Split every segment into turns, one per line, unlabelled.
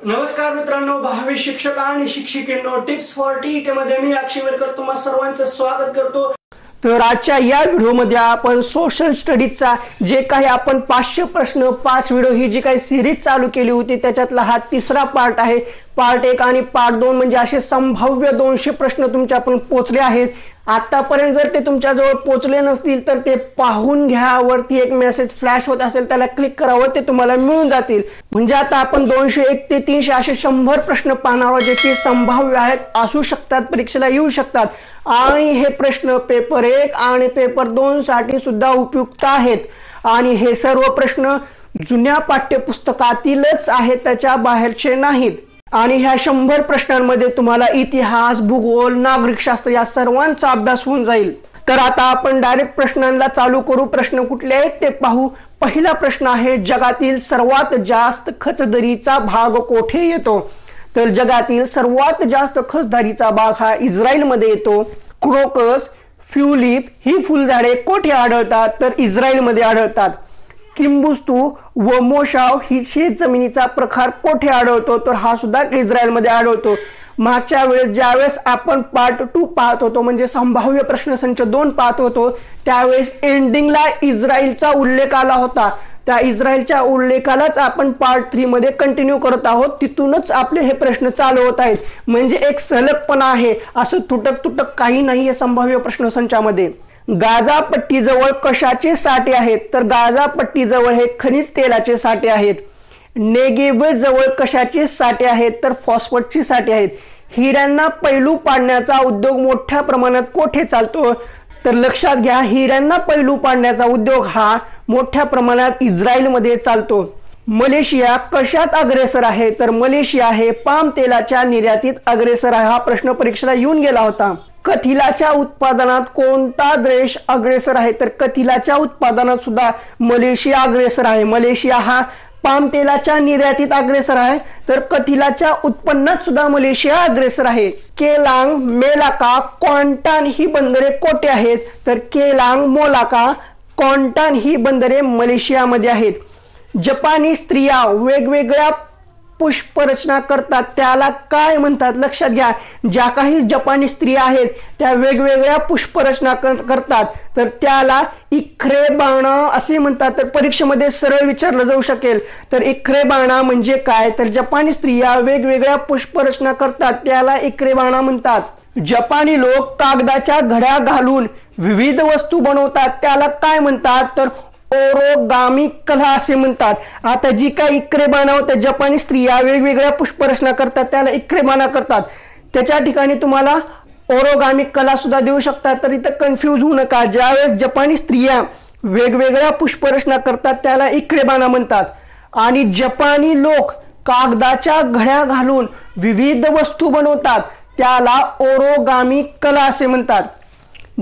नमस्कार मित्रांनो, भावी शिक्षक आणि शिक्षिकेंनो, टिप्स फॉर टीईटी मध्ये मी अक्षय वेरकर तुम्हा सर्वांचं स्वागत करतो। तर आजच्या या व्हिडिओमध्ये आपण सोशल स्टडीजचा जे काही आपण 500 प्रश्न 5 व्हिडिओ ही जी काही सिरीज चालू केली होती त्याच्यातला हा तिसरा पार्ट आहे। पार्ट 1 आणि पार्ट 2 म्हणजे असे संभाव्य 200 प्रश्न तुमच्यापर्यंत पोहोचले आहेत। आतापर्यंत जर ते तुमच्याजवळ पोहोचले नसतील तर ते पाहून घ्या, वरती एक मेसेज फ्लॅश होत असेल त्याला क्लिक करावं, ते तुम्हाला मिळून जातील। म्हणजे आता आपण 201 ते 300 असे 100 प्रश्न पाहणार आहोत ज्याची संभाव्य आहेत, असू शकतात, परीक्षेला येऊ शकतात आणि हे प्रश्न पेपर 1 आणि पेपर 2 साठी सुद्धा उपयुक्त आहेत। आणि हे सर्व प्रश्न जुन्या पाठ्यपुस्तकातीलच आहेत, त्याच्या बाहेरचे नाहीत। आणि ह्या 100 प्रश्नांमध्ये तुम्हाला इतिहास, भूगोल, नागरिकशास्त्र या सर्वांचा अभ्यास होऊन जाईल। तर आता आपण डायरेक्ट प्रश्नांना चालू करू। प्रश्न कुठले आहेत ते पाहू। पहिला प्रश्न आहे, जगातील सर्वात जास्त खचदरीचा भाग कोठे येतो? तर जगातील सर्वात जास्त खचदरीचा भाग हा इस्रायलमध्ये येतो। क्रोकस, ट्यूलिप ही फुलझाडे कोठे आढळतात? तर इस्रायलमध्ये आढळतात। किंबुस्तू व मोशाव ही शेत जमिनीचा प्रकार कोठे आढळतो? तर हा सुद्धा इस्रायलमध्ये आढळतो। मागच्या वेळेस ज्यावेळेस आपण पार्ट 2 पाहत होतो म्हणजे संभाव्य प्रश्नसंच 2 पाहत होतो त्यावेळेस एंडिंगला इस्रायलचा उल्लेख आला होता। त्या इस्रायलच्या उल्लेखालाच आपण पार्ट 3 मध्ये कंटिन्यू करत आहोत, तिथूनच आपले हे प्रश्न चालू होत आहेत। म्हणजे एक सलगपणा आहे, असं तुटक तुटक काही नाहीये संभाव्य प्रश्नसंचामध्ये। गाझा पट्टीजवळ कशाचे साठे आहेत? तर गाझा पट्टीजवळ हे खनिज तेलाचे साठे आहेत। नेगेव जवळ कशाचे साठे आहेत? तर फॉस्फेटचे साठे आहेत। हिऱ्यांना पैलू पाडण्याचा उद्योग मोठ्या प्रमाणात कोठे चालतो? तर लक्षात घ्या, हिऱ्यांना पैलू पाडण्याचा उद्योग हा मोठ्या प्रमाणात इस्रायलमध्ये चालतो। मलेशिया कशात अग्रेसर आहे? तर मलेशिया हे पाम तेलाच्या निर्यातीत अग्रेसर आहे। हा प्रश्न परीक्षेला येऊन गेला होता। कथिलाच्या उत्पादनात कोणता देश अग्रेसर आहे? तर कथिलाच्या उत्पादनात सुद्धा मलेशिया अग्रेसर आहे। मलेशिया हा पाम तेलाच्या निर्यातीत अग्रेसर आहे, तर कथिलाच्या उत्पन्नात सुद्धा मलेशिया अग्रेसर आहे। केलांग, मेलाका, क्वांटान ही बंदरे कोठे आहेत? तर केलांग, मोलाका, क्वांटान ही बंदरे मलेशियामध्ये आहेत। जपानी स्त्रिया वेगवेगळ्या पुष्परचना करतात त्याला काय म्हणतात? लक्षात घ्या, ज्या काही जपानी स्त्रिया आहेत त्या वेगवेगळ्या पुष्परचना करतात तर त्याला इक्रेबाना असे म्हणतात। तर परीक्षेमध्ये सरळ विचारलं जाऊ शकेल, तर इक्रेबाना म्हणजे काय? तर जपानी स्त्रिया वेगवेगळ्या पुष्परचना करतात त्याला इक्रेबाना म्हणतात। जपानी लोक कागदाच्या घड्या घालून विविध वस्तू बनवतात त्याला काय म्हणतात? तर ओरोगामी कला असे म्हणतात। आता जी काही इक्रेबाना होते, जपानी स्त्रिया वेगवेगळ्या पुष्परचना करतात त्याला इक्रेबाना करतात, त्याच्या ठिकाणी तुम्हाला ओरोगामी कला सुद्धा देऊ शकतात। तर इथं कन्फ्यूज होऊ नका, ज्यावेळेस जपानी स्त्रिया वेगवेगळ्या पुष्परचना करतात त्याला इक्रेबाना म्हणतात आणि जपानी लोक कागदाच्या घड्या घालून विविध वस्तू बनवतात त्याला ओरोगामी कला असे म्हणतात।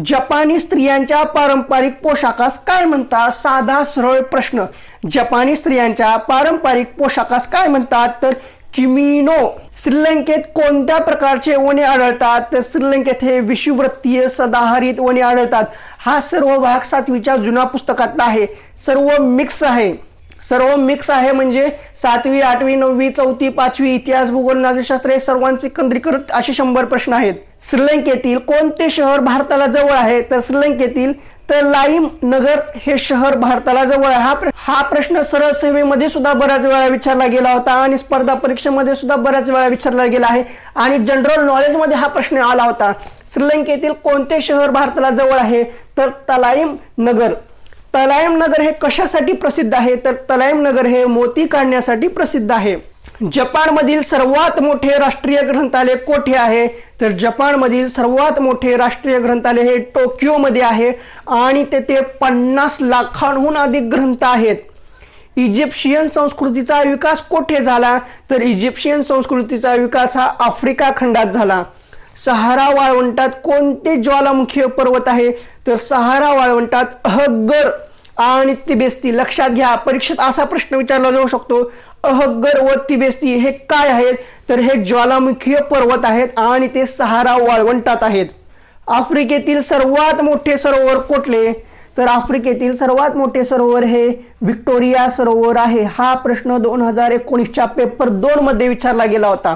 जपानी स्त्रियांच्या पारंपरिक पोशाखास काय म्हणतात? साधा सरळ प्रश्न, जपानी स्त्रियांच्या पारंपरिक पोशाखास काय म्हणतात? तर किमिनो। श्रीलंकेत कोणत्या प्रकारचे वने आढळतात? तर श्रीलंकेत हे विषुववृत्तीय सदाहरित वने आढळतात। हा सर्व भाग 7वीच्या जुन्या पुस्तकातला आहे, सर्व मिक्स आहे। सर्व मिक्स आहे म्हणजे 7वी, 8वी, 9वी, 4वी, 5वी इतिहास, भूगोल, नागरिकशास्त्र हे सर्वांचे केंद्रीकृत असे 100 प्रश्न आहेत। श्रीलंकेतील कोणते शहर भारताला जवळ आहे? तर श्रीलंकेतील तलाईम नगर हे शहर भारताला जवळ आहे। हा प्रश्न सरळ सेवेमध्ये सुद्धा बऱ्याच वेळा विचारला गेला होता आणि स्पर्धा परीक्षेमध्ये सुद्धा बऱ्याच वेळा विचारला गेला आहे आणि जनरल नॉलेज मध्ये हा प्रश्न आला होता। श्रीलंकेतील कोणते शहर भारताला जवळ आहे? तर तलाईम नगर। तलाईम नगर हे कशासाठी प्रसिद्ध आहे? तर तलाईम नगर हे मोती काढण्यासाठी प्रसिद्ध आहे। जपानमधील सर्वात मोठे राष्ट्रीय ग्रंथालय कोठे आहे? तर जपानमधील सर्वात मोठे राष्ट्रीय ग्रंथालय हे टोकियोमध्ये आहे आणि तेथे 50 लाखांहून अधिक ग्रंथ आहेत। इजिप्शियन संस्कृतीचा विकास कोठे झाला? तर इजिप्शियन संस्कृतीचा विकास हा आफ्रिका खंडात झाला। सहारा वाळवंटात कोणते ज्वालामुखी पर्वत आहे? तर सहारा वाळवंटात अहग्गर आणि तिबेस्ती। लक्षात घ्या, परीक्षेत असा प्रश्न विचारला जाऊ शकतो, अहग्गर व तिबेस्ती हे काय आहेत? तर हे ज्वालामुखीय पर्वत आहेत आणि ते सहारा वाळवंटात आहेत। आफ्रिकेतील सर्वात मोठे सरोवर कुठले? तर आफ्रिकेतील सर्वात मोठे सरोवर हे व्हिक्टोरिया सरोवर आहे। हा प्रश्न 2019च्या पेपर 2 मध्ये विचारला गेला होता।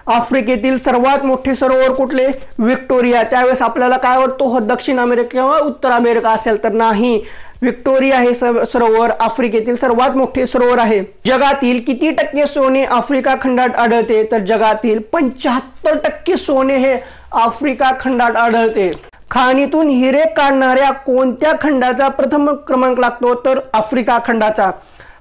आफ्रिकेतील सर्वात मोठे सरोवर कुठले? व्हिक्टोरिया। त्यावेळेस आपल्याला काय वाटतो, हो दक्षिण अमेरिका किंवा उत्तर अमेरिका असेल, तर नाही, व्हिक्टोरिया हे सरोवर आफ्रिकेतील सर्वात मोठे सरोवर आहे। जगातील किती टक्के सोने आफ्रिका खंडात आढळते? तर जगातील 75% सोने हे आफ्रिका खंडात आढळते। खाणीतून हिरे काढणाऱ्या कोणत्या खंडाचा प्रथम क्रमांक लागतो? तर आफ्रिका खंडाचा।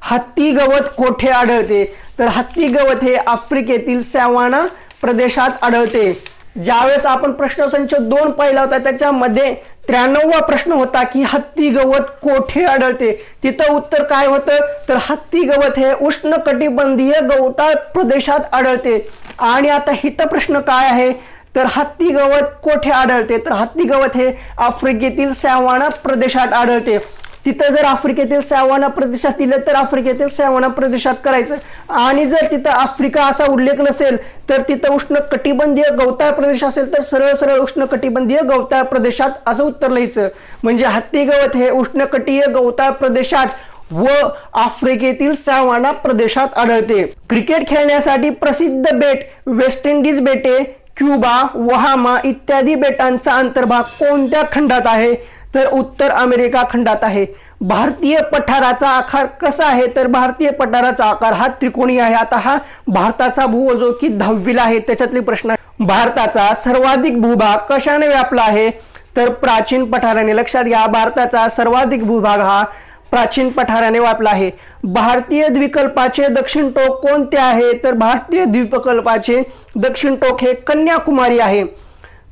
हत्ती गवत कोठे आढळते? तर हत्ती गवत हे आफ्रिकेतील सॅवाना प्रदेशात आढळते। ज्यावेळेस आपण प्रश्नसंच 2 पाहिला होता त्याच्यामध्ये 93वा प्रश्न होता की हत्ती गवत कोठे आढळते, तिथं उत्तर काय होतं? तर हत्ती गवत हे उष्णकटिबंधीय गवताळ प्रदेशात आढळते। आणि आता हित प्रश्न काय आहे, तर हत्ती गवत कोठे आढळते? तर हत्ती गवत हे आफ्रिकेतील सॅवाना प्रदेशात आढळते। तिथं जर आफ्रिकेतील सॅवाना प्रदेशात दिलं तर आफ्रिकेतील सॅवाना प्रदेशात करायचं, आणि जर तिथं आफ्रिका असा उल्लेख नसेल तर तिथं उष्णकटिबंधीय गवताळ प्रदेश असेल तर सरळ सरळ उष्णकटिबंधीय गवताळ प्रदेशात असं उत्तर लिहायचं। म्हणजे हत्ती गवत हे उष्णकटिबंधीय गवताळ प्रदेशात व आफ्रिकेतील सॅवाना प्रदेशात आढळते। क्रिकेट खेळण्यासाठी प्रसिद्ध बेट वेस्ट इंडिज बेटे, क्युबा, वहामा इत्यादी बेटांचा अंतर्भाग कोणत्या खंडात आहे? तर उत्तर अमेरिका खंडात आहे। भारतीय पठाराचा आकार कसा आहे? तर भारतीय पठाराचा आकार हा त्रिकोणी आहे। आता हा भारताचा भूगोल जो की 10वीला आहे त्याच्यातले प्रश्न आहे। भारताचा सर्वाधिक भूभाग कशाने व्यापला आहे? तर प्राचीन पठाराने। लक्षात घ्या, भारताचा सर्वाधिक भूभाग हा प्राचीन पठाराने व्यापला आहे। भारतीय द्वीपकल्पाचे दक्षिण टोक कोणते आहे? तर भारतीय द्वीपकल्पाचे दक्षिण टोक हे कन्याकुमारी आहे।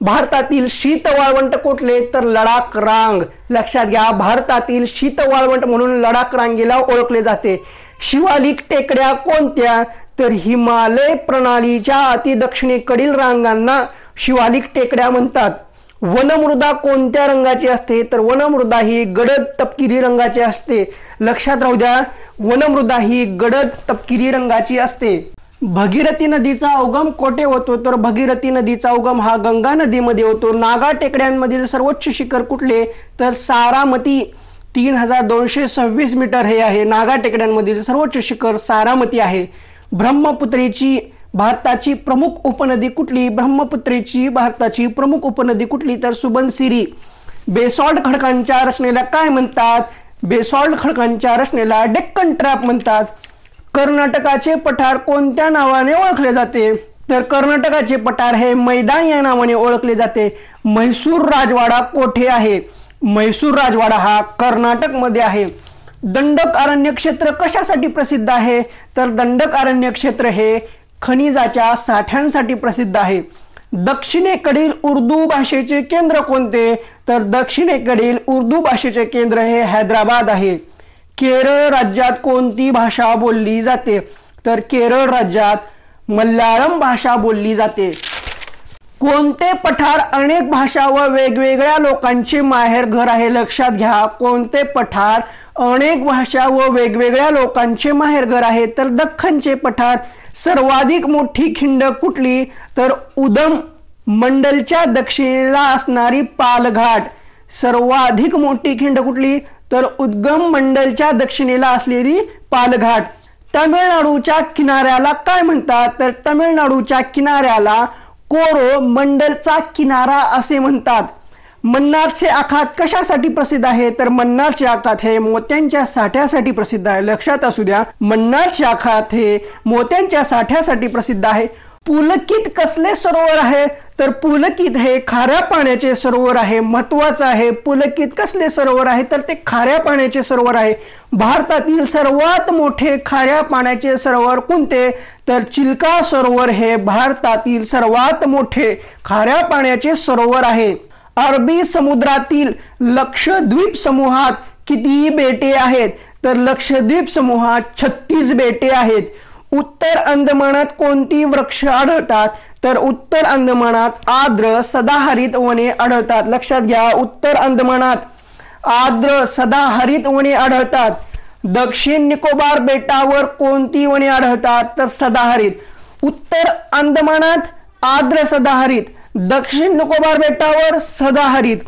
भारतातील शीत वाळवंट कुठले? तर लडाख रांग। लक्षात घ्या, भारतातील शीत वाळवंट म्हणून लडाख रांगेला ओळखले जाते। शिवालिक टेकड्या कोणत्या? तर हिमालय प्रणालीच्या अति दक्षिणेकडील रांगांना शिवालिक टेकड्या म्हणतात। वनमृदा कोणत्या रंगाची असते? तर वनमृदा ही गडद तपकिरी रंगाची असते। लक्षात राहू द्या, वनमृदा ही गडद तपकिरी रंगाची असते। भगीरथी नदीचा उगम कोठे होतो? तर भगीरथी नदीचा उगम हा गंगा नदीमध्ये होतो। नागा टेकड्यांमधील सर्वोच्च शिखर कुठले? तर सारामती 3226 मीटर हे आहे। नागा टेकड्यांमधील सर्वोच्च शिखर सारामती आहे। ब्रह्मपुत्रेची भारताची प्रमुख उपनदी कुठली? ब्रह्मपुत्रेची भारताची प्रमुख उपनदी कुठली? तर सुबनसिरी। बेसॉल्ट खडकांच्या रचनेला काय म्हणतात? बेसॉल्ट खडकांच्या रचनेला डेक्कन ट्रॅप म्हणतात। कर्नाटकाचे पठार कोणत्या नावाने ओळखले जाते? तर कर्नाटकाचे पठार हे मैदान या नावाने ओळखले जाते। म्हैसूर राजवाडा कोठे आहे? म्हैसूर राजवाडा हा कर्नाटक मध्ये आहे। दंडक अरण्य क्षेत्र कशासाठी प्रसिद्ध आहे? तर दंडक अरण्य क्षेत्र हे खनिजाच्या साठ्यांसाठी प्रसिद्ध आहे। दक्षिणेकडील उर्दू भाषेचे केंद्र कोणते? तर दक्षिणेकडील उर्दू भाषेचे केंद्र हे हैदराबाद आहे। केरळ राज्यात कोणती भाषा बोलली जाते? तर केरळ राज्यात मल्याळम भाषा बोलली जाते। कोणते पठार अनेक भाषा व वेगवेगळ्या लोकांचे माहेर घर आहे? लक्षात घ्या, कोणते पठार अनेक भाषा व वेगवेगळ्या लोकांचे माहेर घर आहे? तर दख्खनचे पठार। सर्वाधिक मोठी खिंड कुठली? तर उदम मंडलच्या दक्षिणेला असणारी पालघाट। सर्वाधिक मोठी खिंड कुठली? तर उद्गम मंडलच्या दक्षिणेला असलेली पालघाट। तमिळनाडूच्या किनाऱ्याला काय म्हणतात? तर तमिळनाडूच्या किनाऱ्याला कोरो मंडलचा किनारा असे म्हणतात। मन्नारचे आखात कशासाठी प्रसिद्ध आहे? तर मन्नारचे आखात हे मोत्यांच्या साठ्यासाठी प्रसिद्ध आहे। लक्षात असू द्या, मन्नारचे आखात हे मोत्यांच्या साठ्यासाठी प्रसिद्ध आहे। पुलकित कसले सरोवर आहे? तर पुलकित हे खाऱ्या पाण्याचे सरोवर आहे। महत्वाचं आहे, पुलकित कसले सरोवर आहे? तर ते खाऱ्या पाण्याचे सरोवर आहे। भारतातील सर्वात मोठे खाऱ्या पाण्याचे सरोवर कोणते? तर चिल्का सरोवर हे भारतातील सर्वात मोठे खाऱ्या पाण्याचे सरोवर आहे। अरबी समुद्रातील लक्षद्वीप समूहात किती बेटे आहेत? तर लक्षद्वीप समूहात 36 बेटे आहेत। उत्तर अंदमानात कोणती वृक्ष आढळतात? तर उत्तर अंदमानात आर्द्र सदाहरित वने आढळतात। लक्षात घ्या, उत्तर अंदमानात आर्द्र सदाहरित वने आढळतात। दक्षिण निकोबार बेटावर कोणती वने आढळतात? तर सदाहरित। उत्तर अंदमानात आर्द्र सदाहरित, दक्षिण निकोबार बेटावर सदाहरित।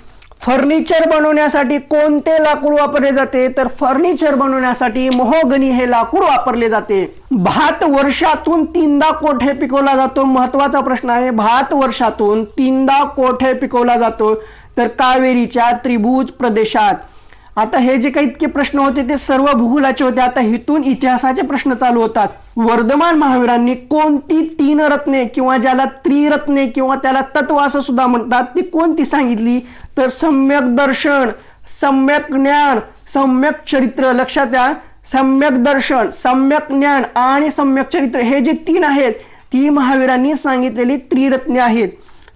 फर्निचर बनवण्यासाठी कोणते लाकूड वापरले जाते? तर फर्निचर बनवण्यासाठी महोगनी हे लाकूड वापरले जाते. भात वर्षातून 3दा कोठे पिकवला जातो? महत्वाचा प्रश्न आहे. भात वर्षातून 3दा कोठे पिकवला जातो? तर कावेरीच्या त्रिभुज प्रदेशात. आता हे जे काही इतके प्रश्न होते ते सर्व भूगोलाचे होते. आता इथून इतिहासाचे प्रश्न चालू होतात. वर्धमान महावीरांनी कोणती 3 रत्ने किंवा ज्याला त्रिरत्ने किंवा त्याला तत्व असं सुद्धा म्हणतात ती कोणती सांगितली? तर सम्यक दर्शन, सम्यक ज्ञान, सम्यक चरित्र. लक्षात द्या, सम्यक दर्शन, सम्यक ज्ञान आणि सम्यक चरित्र हे जे 3 आहेत ती महावीरांनी सांगितलेली त्रिरत्ने आहेत.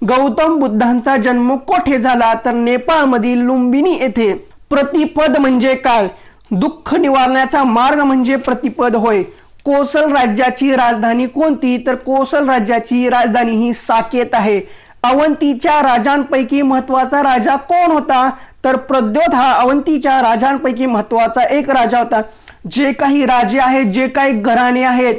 गौतम बुद्धांचा जन्म कोठे झाला? तर नेपाळमधील लुंबिनी येथे. प्रतिपद म्हणजे काय? दुःख निवारण्याचा मार्ग म्हणजे प्रतिपद होय. कोसल राज्याची राजधानी कोणती? तर कोसल राज्याची राजधानी ही साकेत आहे. अवंतीच्या राजांपैकी महत्वाचा राजा कोण होता? तर प्रद्योत हा अवंतीच्या राजांपैकी महत्वाचा एक राजा होता. जे काही राजे आहेत, जे काही घराणे आहेत,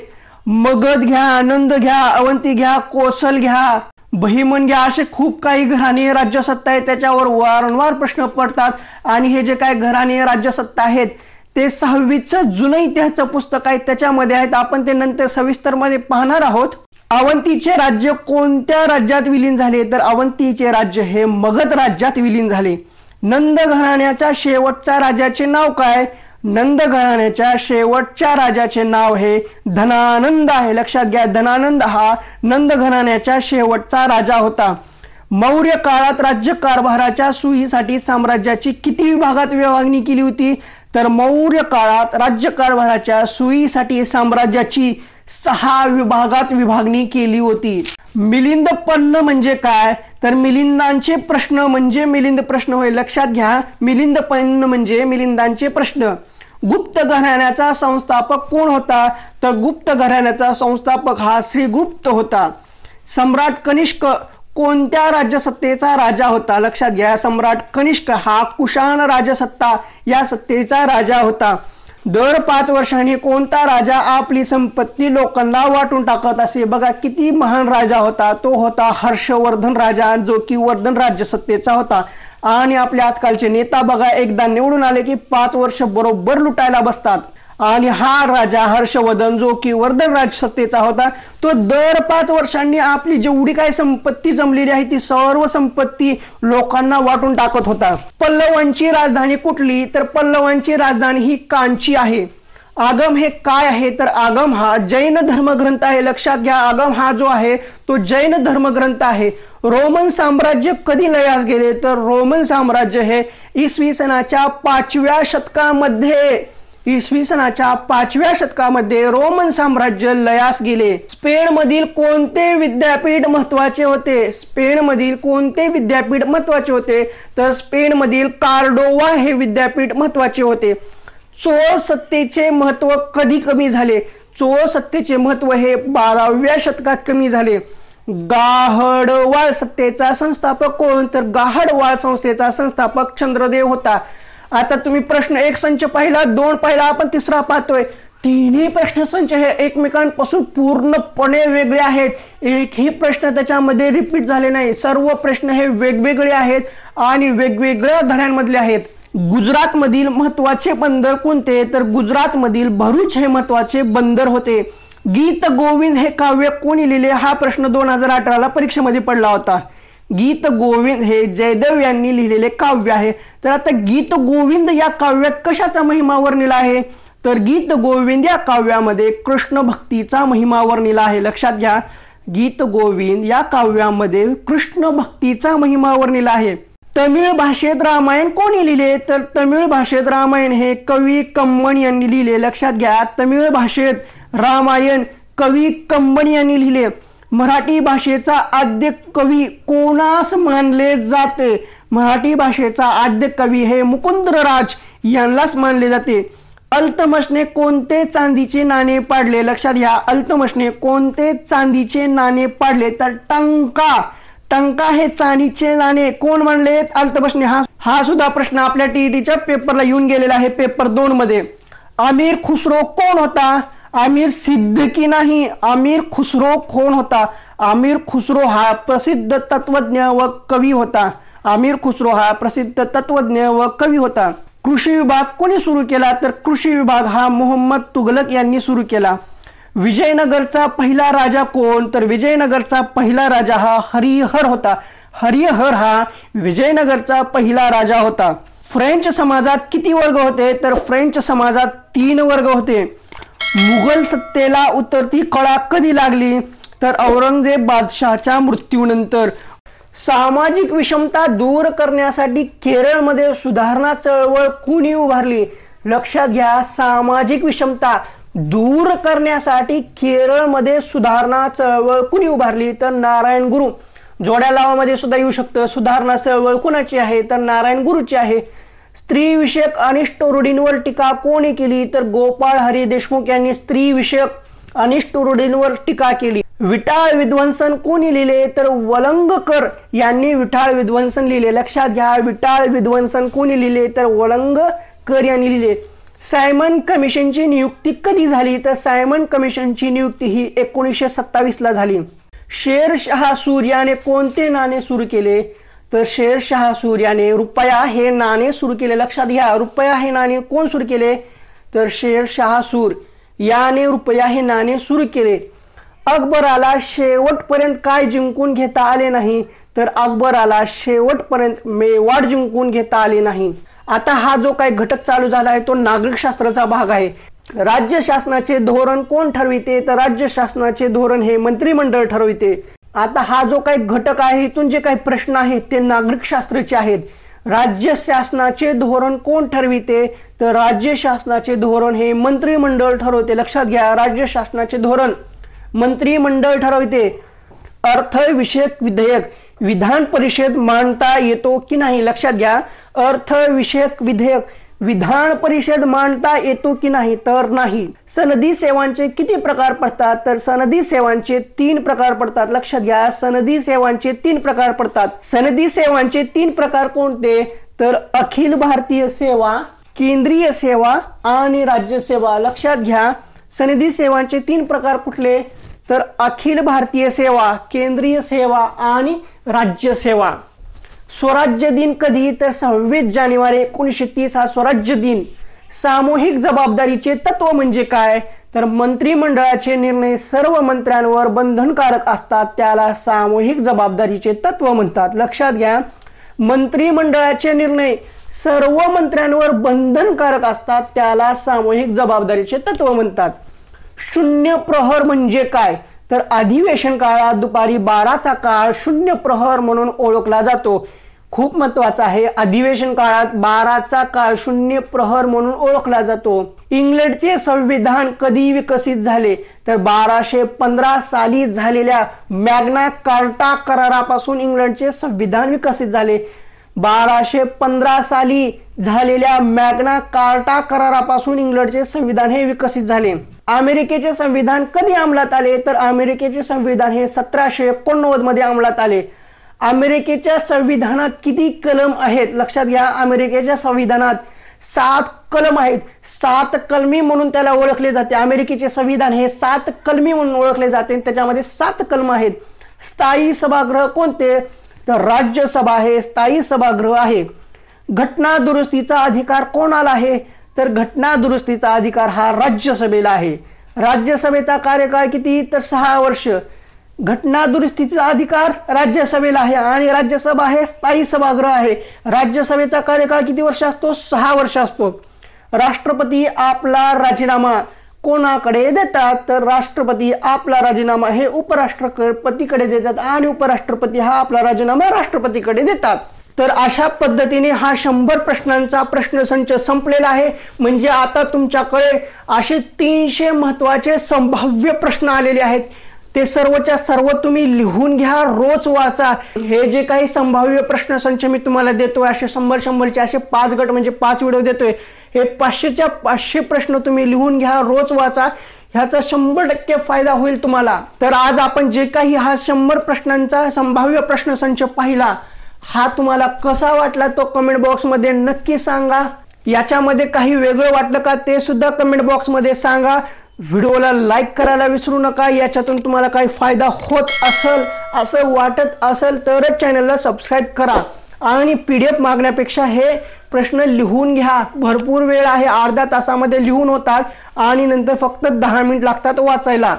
मगध घ्या, आनंद घ्या, अवंती घ्या, कोसल घ्या, बहिमन घ्या, असे खूप काही घराणे राज्यसत्ता आहे. त्याच्यावर वारंवार प्रश्न पडतात आणि हे जे काही घराणे राज्यसत्ता आहेत ते 6वीचं जुनं इतिहासाचं पुस्तक आहे त्याच्यामध्ये आहेत. आपण ते नंतर सविस्तर मध्ये पाहणार आहोत. अवंतीचे राज्य कोणत्या राज्यात विलीन झाले? तर अवंतीचे राज्य हे मगध राज्यात विलीन झाले. नंद घराण्याच्या शेवटच्या राजाचे नाव काय? नंद घराण्याच्या शेवटच्या राजाचे नाव हे धनानंद आहे. लक्षात घ्या, धनानंद हा नंद घराण्याच्या शेवटचा राजा होता. मौर्य काळात राज्य कारभाराच्या सोयीसाठी साम्राज्याची किती विभागात विभागणी केली होती? तर मौर्य काळात राज्य कारभाराच्या सोयीसाठी साम्राज्याची 6 विभागात विभागणी केली होती. मिलिंद पन्न म्हणजे काय? तर मिलिंदांचे प्रश्न म्हणजे मिलिंद प्रश्न होय. लक्षात घ्या, मिलिंद पन्न म्हणजे मिलिंदांचे प्रश्न. गुप्त घराण्याचा संस्थापक कोण होता? तर गुप्त घराण्याचा संस्थापक हा श्रीगुप्त होता. सम्राट कनिष्क कोणत्या राज्यसत्तेचा राजा होता? लक्षात घ्या, सम्राट कनिष्क हा कुशाण राजसत्ता या सत्तेचा राजा होता. दर 5 वर्षांनी कोणता राजा आपली संपत्ती लोकांना वाटून टाकत असे? बघा किती महान राजा होता. तो होता हर्षवर्धन राजा, जो की वर्धन राज्यसत्तेचा होता. आणि आपले आजकालचे नेता बघा, एकदा निवडून आले की 5 वर्ष बरोबर लुटायला बसतात. आणि हा राजा हर्षवर्धन जो की वर्धन राज्यसत्तेचा होता तो दर 5 वर्षांनी आपली जेवढी काही संपत्ती जमलेली आहे ती सर्व संपत्ती लोकांना वाटून टाकत होता. पल्लवांची राजधानी कुठली? तर पल्लवांची राजधानी ही कांची आहे. आगम हे काय आहे? तर आगम हा जैन धर्मग्रंथ आहे. लक्षात घ्या, आगम हा जो आहे तो जैन धर्मग्रंथ आहे. रोमन साम्राज्य कधी लयास गेले? तर रोमन साम्राज्य हे इसवी सनाच्या 5व्या शतकामध्ये, इसवी सनाच्या 5व्या शतकामध्ये रोमन साम्राज्य लयास गेले. स्पेन मधील कोणते विद्यापीठ महत्वाचे होते? स्पेन मधील कोणते विद्यापीठ महत्वाचे होते? तर स्पेन मधील कार्डोवा हे विद्यापीठ महत्वाचे होते. चोळ सत्तेचे महत्व कधी कमी झाले? चोळ सत्तेचे महत्व हे 12व्या शतकात कमी झाले. गाहडवाळ सत्तेचा संस्थापक कोण? तर गाहडवाळ संस्थेचा संस्थापक चंद्रदेव होता. आता तुम्ही प्रश्न 1 संच पाहिला, 2 पाहिला, आपण 3रा पाहतोय. तिन्ही प्रश्न संच हे एकमेकांपासून पूर्णपणे वेगळे आहेत. एकही प्रश्न त्याच्यामध्ये रिपीट झाले नाही. सर्व प्रश्न हे वेगवेगळे आहेत आणि वेगवेगळ्या धड्यांमधले आहेत. गुजरात मधील महत्वाचे बंदर कोणते? तर गुजरात मधील भरूच हे महत्वाचे बंदर होते. गीत गोविंद हे काव्य कोणी लिहिले? हा प्रश्न 2018ला परीक्षेमध्ये पडला होता. गीत गोविंद हे जयदेव यांनी लिहिलेले काव्य आहे. तर आता गीत गोविंद या काव्यात कशाचा महिमा वर्णिला आहे? तर गीत गोविंद या काव्यामध्ये कृष्ण भक्तीचा महिमा वर्णिला आहे. लक्षात घ्या, गीत गोविंद या काव्यामध्ये कृष्ण भक्तीचा महिमा वर्णिला आहे. तमिळ भाषेत रामायण कोणी लिहिले? तर तमिळ भाषेत रामायण हे कवी कम्मण यांनी लिहिले. लक्षात घ्या, तमिळ भाषेत रामायण कवी कम्मण यांनी लिहिले. मराठी भाषेचा आद्य कवी कोणास मानले जाते? मराठी भाषेचा आद्य कवी हे मुकुंदराज यांनाच मानले जाते. अल्तमशने कोणते चांदीचे नाणे पाडले? लक्षात घ्या, अल्तमशने कोणते चांदीचे नाणे पाडले? तर टंका. टंका हे चांदीचे नाणे कोण मानले? अल्तमशने. हा सुद्धा प्रश्न आपल्या टीईटीच्या पेपरला येऊन गेलेला आहे, पेपर 2 मध्ये. अमीर खुसरो कोण होता? अमीर सिद्दीकी नाही, अमीर खुसरो कोण होता? अमीर खुसरो हा प्रसिद्ध तत्वज्ञ व कवी होता. अमीर खुसरो हा प्रसिद्ध तत्वज्ञ व कवी होता. कृषी विभाग कोणी सुरू केला? तर कृषी विभाग हा मोहम्मद तुगलक यांनी सुरू केला. विजयनगरचा पहिला राजा कोण? तर विजयनगरचा पहिला राजा हा हरिहर होता. हरिहर हा विजयनगरचा पहिला राजा होता. फ्रेंच समाजात किती वर्ग होते? तर फ्रेंच समाजात 3 वर्ग होते. मुघल सत्तेला उतरती कळा कधी लागली? तर औरंगजेब बादशाहच्या मृत्यूनंतर. सामाजिक विषमता दूर करण्यासाठी केरळमध्ये सुधारणा चळवळ कुणी उभारली? लक्षात घ्या, सामाजिक विषमता दूर करण्यासाठी केरळमध्ये सुधारणा चळवळ कुणी उभारली? तर नारायण गुरु. जोड्या लावामध्ये सुद्धा येऊ शकतं. सुधारणा चळवळ कुणाची आहे? तर नारायण गुरुची आहे. स्त्री विषयक अनिष्ट रूढींवर टीका कोणी केली? तर गोपाळ हरी देशमुख यांनी स्त्री विषयक अनिष्ट रूढींवर टीका केली. विटाळ विध्वंसन कोणी लिहिले? तर वलंगकर यांनी विटाळ विध्वंसन लिहिले. लक्षात घ्या, विटाळ विध्वंसन कोणी लिहिले? तर वलंगकर यांनी लिहिले. सायमन कमिशनची नियुक्ती कधी झाली? तर सायमन कमिशनची नियुक्ती ही 1927 ला झाली. शेरशाह सूर्याने कोणते नाणे सुरू केले? तर शेरशाह सूर्याने रुपया हे नाणे सुरू केले. लक्षात घ्या, रुपया हे नाणे कोण सुरू केले? तर शेरशाह सूर याने रुपया हे नाणे सुरू केले. अकबराला शेवटपर्यंत काय जिंकून घेता आले नाही? तर अकबराला शेवटपर्यंत मेवाड जिंकून घेता आले नाही. आता हा जो काही घटक चालू झाला आहे तो नागरिक शास्त्राचा भाग आहे. राज्य शासनाचे धोरण कोण ठरविते? तर राज्य शासनाचे धोरण हे मंत्रिमंडळ ठरविते. आता हा जो काही घटक आहे इथून जे काही प्रश्न आहेत ते नागरिक शास्त्राचे आहेत. राज्य शासनाचे धोरण कोण ठरविते? तर राज्य शासनाचे धोरण हे मंत्रिमंडळ ठरवते. लक्षात घ्या, राज्य शासनाचे धोरण मंत्रिमंडळ ठरवते. अर्थविषयक विधेयक विधान परिषद मांडता येतो की नाही? लक्षात घ्या, अर्थविषयक विधेयक विधान परिषद मांडता येतो की नाही? तर नाही. सनदी सेवांचे किती प्रकार पडतात? तर सनदी सेवांचे 3 प्रकार पडतात. लक्षात घ्या, सनदी सेवांचे 3 प्रकार पडतात. सनदी सेवांचे 3 प्रकार कोणते? तर अखिल भारतीय सेवा, केंद्रीय सेवा आणि राज्य सेवा. लक्षात घ्या, सनदी सेवांचे 3 प्रकार कुठले? तर अखिल भारतीय सेवा, केंद्रीय सेवा आणि राज्य सेवा. स्वराज्य दिन कधी? तर 26 जानेवारी 1930 हा स्वराज्य दिन. सामूहिक जबाबदारीचे तत्व म्हणजे काय? तर मंत्रिमंडळाचे निर्णय सर्व मंत्र्यांवर बंधनकारक असतात, त्याला सामूहिक जबाबदारीचे तत्व म्हणतात. लक्षात घ्या, मंत्रिमंडळाचे निर्णय सर्व मंत्र्यांवर बंधनकारक असतात, त्याला सामूहिक जबाबदारीचे तत्व म्हणतात. शून्य प्रहर म्हणजे काय? तर अधिवेशन काळात दुपारी 12चा काळ शून्य प्रहर म्हणून ओळखला जातो. खूप महत्वाचा आहे, अधिवेशन काळात 12चा काळ शून्य प्रहर म्हणून ओळखला जातो. इंग्लंडचे संविधान कधी विकसित झाले? तर 1215 साली झालेल्या मॅग्ना कार्टा करारापासून इंग्लंडचे संविधान विकसित झाले. 1215 साली झालेल्या मॅग्ना कार्टा करारापासून इंग्लंडचे संविधान हे विकसित झाले. अमेरिकेचे संविधान कधी अंमलात आले? तर अमेरिकेचे संविधान हे 1789 मध्ये अंमलात आले. अमेरिकेच्या संविधानात किती कलम आहेत? लक्षात घ्या, अमेरिकेच्या संविधानात 7 कलम आहेत. 7 कलमी म्हणून त्याला ओळखले जाते. अमेरिकेचे संविधान हे 7 कलमी म्हणून ओळखले जाते. त्याच्यामध्ये 7 कलम आहेत. स्थायी सभागृह कोणते? तर राज्यसभा हे स्थायी सभागृह आहे. घटना दुरुस्तीचा अधिकार कोणाला आहे? तर घटना दुरुस्तीचा अधिकार हा राज्यसभेला आहे. राज्यसभेचा कार्यकाळ किती? तर 6 वर्ष. घटना दुरुस्तीचा अधिकार राज्यसभेला आहे आणि राज्यसभा हे स्थायी सभागृह आहे. राज्यसभेचा कार्यकाळ किती वर्ष असतो? 6 वर्ष असतो. राष्ट्रपती आपला राजीनामा कोणाकडे देतात? तर राष्ट्रपती आपला राजीनामा हे उपराष्ट्रपतीकडे देतात आणि उपराष्ट्रपती हा आपला राजीनामा राष्ट्रपतीकडे देतात. तर अशा पद्धतीने हा 100 प्रश्नांचा प्रश्नसंच संपलेला आहे. म्हणजे आता तुमच्याकडे असे 300 महत्वाचे संभाव्य प्रश्न आलेले आहेत. ते सर्वच्या सर्व तुम्ही लिहून घ्या, रोज वाचा. हे जे काही संभाव्य प्रश्नसंच मी तुम्हाला देतोय असे 100-100चे असे 5 गट म्हणजे 5 व्हिडिओ देतोय. हे 500च्या 500 प्रश्न तुम्ही लिहून घ्या, रोज वाचा. ह्याचा 100% फायदा होईल तुम्हाला. तर आज आपण जे काही हा 100 प्रश्नांचा संभाव्य प्रश्नसंच पाहिला, हा तुम्हाला कसा वाटला तो कमेंट बॉक्स मध्ये नक्की सांगा. याच्यामध्ये काही वेगळं वाटलं का ते सुद्धा कमेंट बॉक्स मध्ये सांगा. व्हिडिओला लाईक करायला विसरू नका. याच्यातून तुम्हाला काही फायदा होत असेल असं वाटत असेल तरच चॅनलला सबस्क्राईब करा आणि PDF मागण्यापेक्षा हे प्रश्न लिहून घ्या, भरपूर वेळ आहे, अर्ध्या तासामध्ये लिहून होतात आणि नंतर फक्त 10 मिनिट लागतात वाचायला.